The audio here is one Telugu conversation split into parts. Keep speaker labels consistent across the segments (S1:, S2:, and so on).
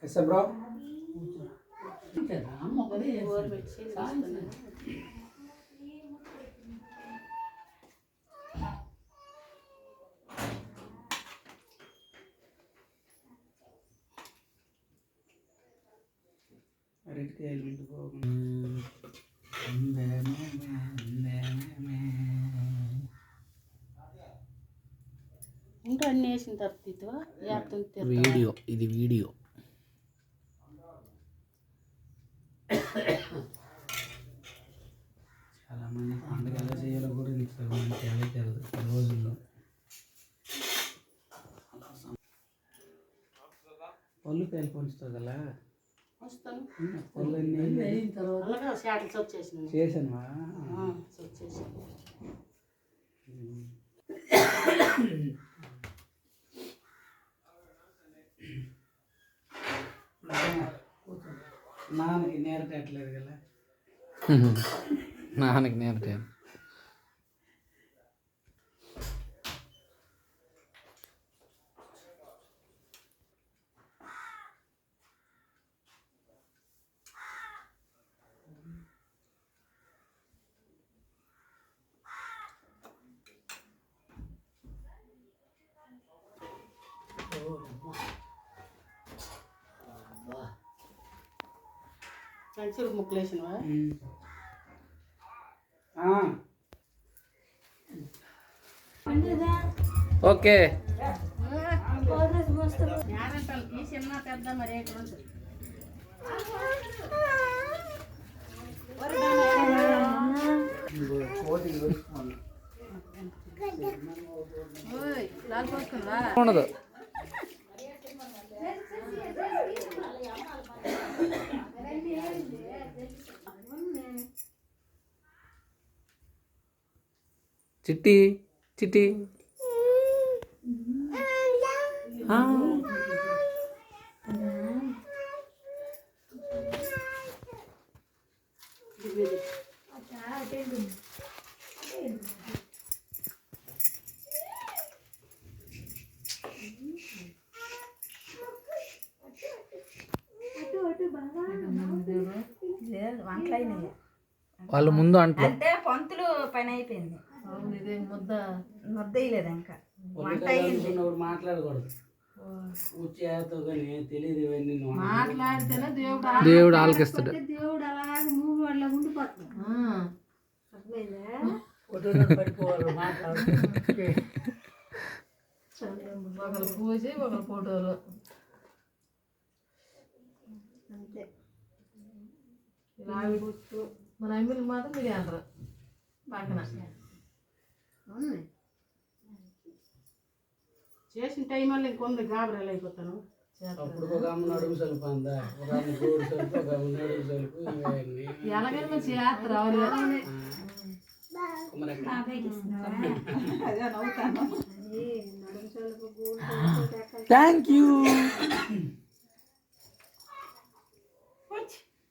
S1: ऐसा ब्रो
S2: ఇంకా అన్నీ వేసిన తర్వాత
S3: వీడియో ఇది వీడియో
S1: చాలా మంది పండుగ ఎలా చేయాలో కూడా తెలియదు ఈ రోజుల్లో. పళ్ళు పేలు పంచుతావు కదా
S2: వస్తాను
S1: పళ్ళు
S2: అలాగా షార్ట్స్ వచ్చేసింది
S1: చేసానువా
S2: వచ్చేసింది
S1: నాన్నకి నేరటట్లేదు కదా
S3: నాన్నకి నేర్పాను.
S2: కంచులు ముక్కలు వేసినవా
S3: ఓకే
S2: యారంటలకి చిన్న పెద్ద మరి
S3: ఉండదు. చిట్టి చిట్టి వాళ్ళు ముందు అంటే
S4: పంతులు పని అయిపోయింది. ముద్ద వేయలేదు ఇంకా
S1: మాట్లాడకూడదు తెలియదు ఇవన్నీ
S2: మాట్లాడితేనే
S3: దేవుడు ఆలకిస్తాడు.
S2: దేవుడు అలాగే మూడు వాళ్ళ ఉండిపోతుంది ఒకరు పూసి ఒకరు ఫోటోలు అంతే. మన అమ్మికి మాత్రం మీరు అంటారు పక్కన చేసిన టైం వల్ల ఇంకొంది గాబరాలు అయిపోతాను. ఎలాగైనా మంచి చేస్తారు
S3: థ్యాంక్ యూ.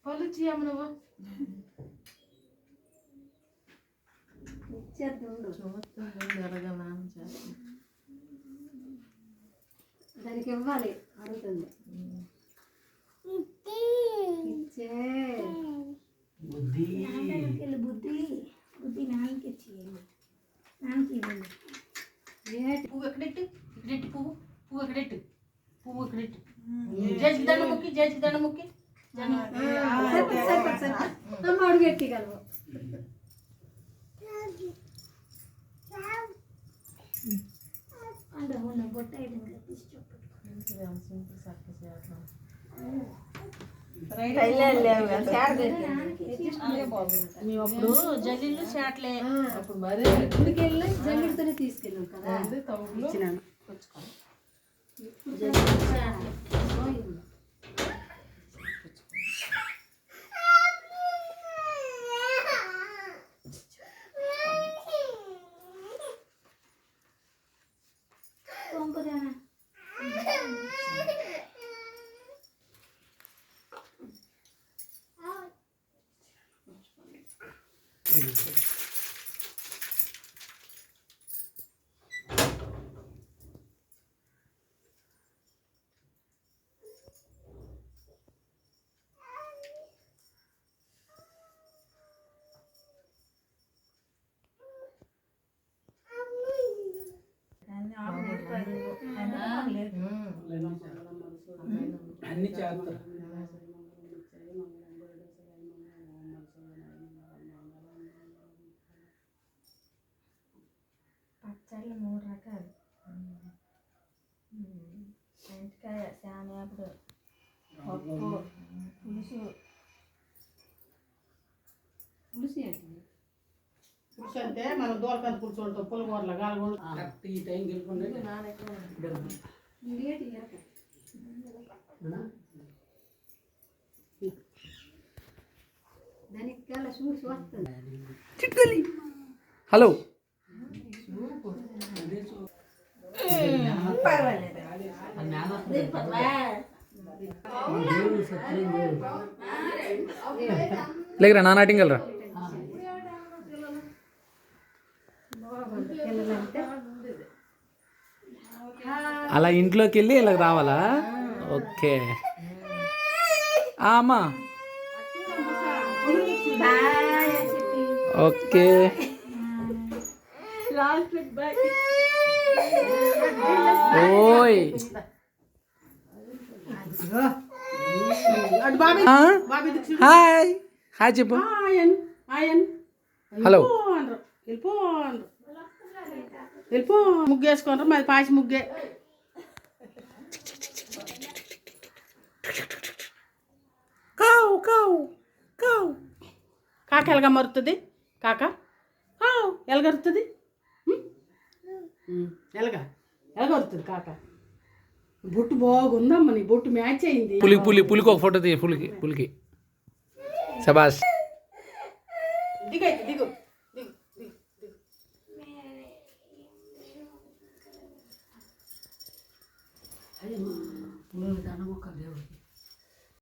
S2: పళ్ళు చేయమ్మ నువ్వు దానికి ఇవ్వాలి అడుగుతుంది
S1: బుద్ధి
S4: బుద్ధి నాన్నకి ఇచ్చేయండి. నాన్నకి ఇవ్వండి.
S2: పువ్వు ఎక్కడెట్టు ఇక్కడెట్టు పువ్వు ఎక్కడెట్టు పువ్వు ఎక్కడెట్టు జడ్జి దండ ముక్కి
S4: అడుగు ఎట్టిగలవు. బొట్ట
S2: మేము అప్పుడు జల్లీలు చాట్లే
S4: అప్పుడు మరి గుడికి వెళ్ళి జల్లితోనే తీసుకెళ్ళాం కదా ఇచ్చినాను.
S1: అన్ని చేస్తారు.
S5: పచ్చళ్ళు 3 రకాలు. మెంతికాయ, శామయాకుడు, పప్పు, పులుసు.
S4: పులుసు అంటే
S6: పులుసు అంటే మనం దోరకంత పులుసు ఉంటాం, పులిహోరలో గాలగొండ.
S1: కరెక్ట్ ఈ టైంకి వెళ్ళిపోండి.
S4: ఇండియా టీయర్ దానికి కల చూసి వస్తుంది.
S3: హలో లేకరా నా నాటింగ్ వెళ్ళరా. అలా ఇంట్లోకి వెళ్ళి ఇలా రావాలా? ఓకే అమ్మా. ఓకే ఓయ్
S6: అటు బాబీ
S3: ఆ?
S6: బాబీ దిక్కు
S3: హాయ్ హాయ్ చెప్పు.
S6: ఆయన ఆయన
S3: హలో
S6: వెళ్ళిపో ముగ్గు వేసుకోనరు, మాది పాచి ముగ్గే. కావు కావు కావు కాక ఎలాగ మరుతుంది? కాక కావు ఎలాగరుతుంది? ఎలాగ వరుతుంది కాక? బొట్టు బాగుందమ్మ, నీ బొట్టు మ్యాచ్ అయింది.
S3: పులికి ఒక ఫోటో తీయ. పులికి శబాష్.
S6: దిగైతే